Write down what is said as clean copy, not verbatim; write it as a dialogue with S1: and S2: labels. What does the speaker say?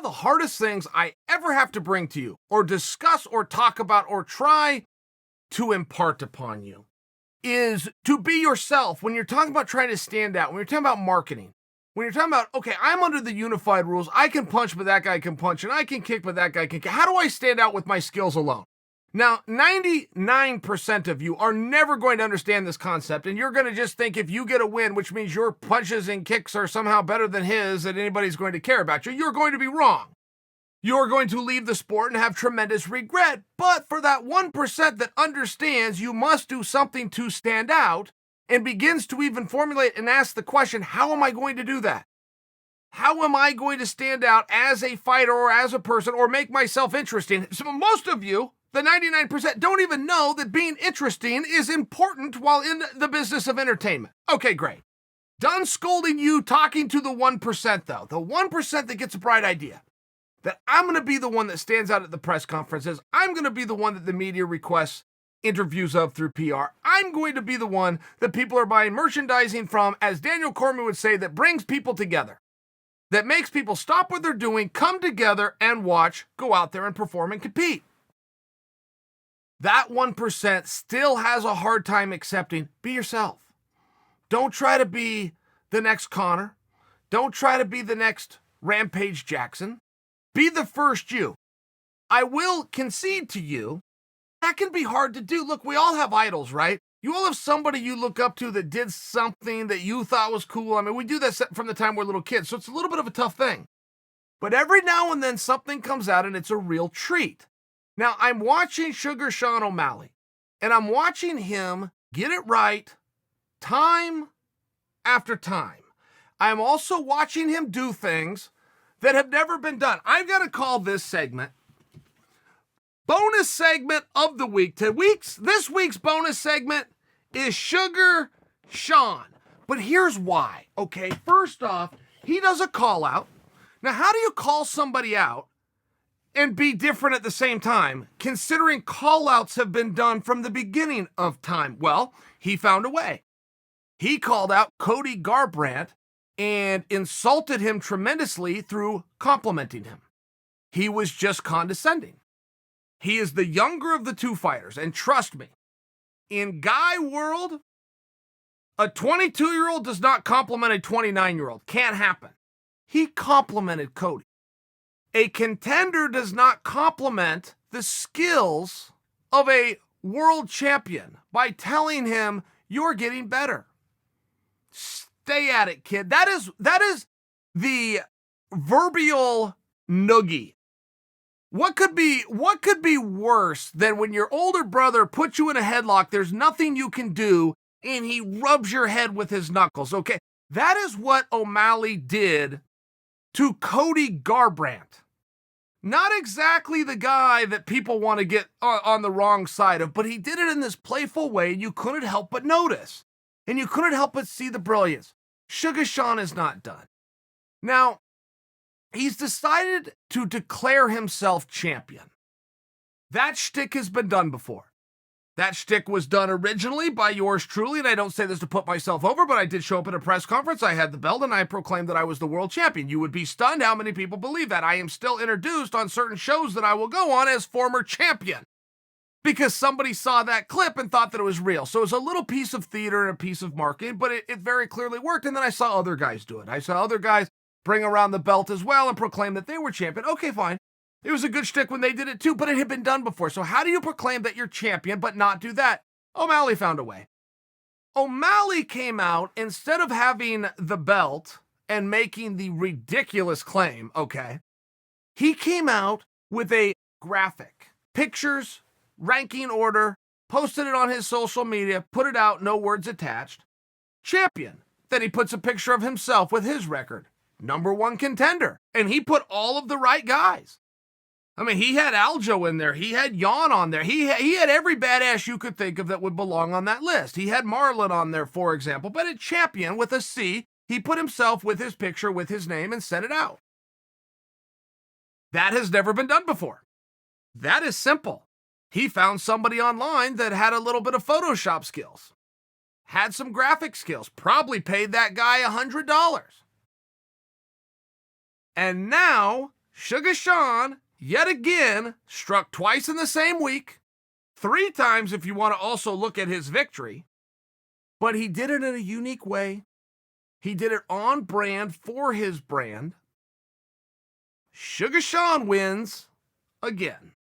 S1: the hardest things I ever have to bring to you, or discuss, or talk about, or try to impart upon you, is to be yourself when you're talking about trying to stand out, when you're talking about marketing, when you're talking about, okay, I'm under the unified rules, I can punch, but that guy can punch, and I can kick, but that guy can kick. How do I stand out with my skills alone? Now, 99% of you are never going to understand this concept, and you're going to just think if you get a win, which means your punches and kicks are somehow better than his, that anybody's going to care about you. You're going to be wrong. You're going to leave the sport and have tremendous regret. But for that 1% that understands you must do something to stand out and begins to even formulate and ask the question, how am I going to do that? How am I going to stand out as a fighter or as a person or make myself interesting? So most of you, the 99%, don't even know that being interesting is important while in the business of entertainment. Okay, great. Done scolding you, talking to the 1% though. The 1% that gets a bright idea. That I'm going to be the one that stands out at the press conferences. I'm going to be the one that the media requests interviews of through PR. I'm going to be the one that people are buying merchandising from, as Daniel Cormier would say, that brings people together. That makes people stop what they're doing, come together and watch, go out there and perform and compete. That 1% still has a hard time accepting, be yourself. Don't try to be the next Connor. Don't try to be the next Rampage Jackson. Be the first you. I will concede to you, that can be hard to do. Look, we all have idols, right? You all have somebody you look up to that did something that you thought was cool. I mean, we do that from the time we're little kids, so it's a little bit of a tough thing. But every now and then something comes out and it's a real treat. Now, I'm watching Sugar Sean O'Malley, and I'm watching him get it right time after time. I'm also watching him do things that have never been done. I've got to call this segment bonus segment of the week. This week's bonus segment is Sugar Sean. But here's why, okay? First off, he does a call out. Now, how do you call somebody out and be different at the same time, considering call outs have been done from the beginning of time? Well, he found a way. He called out Cody Garbrandt and insulted him tremendously through complimenting him. He was just condescending. He is the younger of the two fighters, and trust me, in guy world, a 22-year-old does not compliment a 29-year-old. Can't happen. He complimented Cody. A contender does not compliment the skills of a world champion by telling him you're getting better. Stay at it, kid. That is the proverbial noogie. What could be worse than when your older brother puts you in a headlock, there's nothing you can do, and he rubs your head with his knuckles, okay? That is what O'Malley did to Cody Garbrandt. Not exactly the guy that people want to get on the wrong side of, but he did it in this playful way, and you couldn't help but notice. And you couldn't help but see the brilliance. Sugar Sean is not done. Now, he's decided to declare himself champion. That shtick has been done before. That shtick was done originally by yours truly, and I don't say this to put myself over, but I did show up at a press conference. I had the belt, and I proclaimed that I was the world champion. You would be stunned how many people believe that. I am still introduced on certain shows that I will go on as former champion, because somebody saw that clip and thought that it was real. So it was a little piece of theater and a piece of marketing, but it very clearly worked. And then I saw other guys do it. I saw other guys bring around the belt as well and proclaim that they were champion. Okay, fine. It was a good shtick when they did it too, but it had been done before. So how do you proclaim that you're champion but not do that? O'Malley found a way. O'Malley came out, instead of having the belt and making the ridiculous claim, okay, he came out with a graphic, pictures, ranking order, posted it on his social media, put it out, no words attached. Champion. Then he puts a picture of himself with his record. #1 contender. And he put all of the right guys. I mean, he had Aljo in there. He had Jan on there. He had every badass you could think of that would belong on that list. He had Marlon on there, for example. But at champion with a C, he put himself with his picture, with his name, and sent it out. That has never been done before. That is simple. He found somebody online that had a little bit of Photoshop skills, had some graphic skills, probably paid that guy $100. And now Sugar Sean, yet again, struck twice in the same week, 3 times if you want to also look at his victory, but he did it in a unique way. He did it on brand for his brand. Sugar Sean wins again.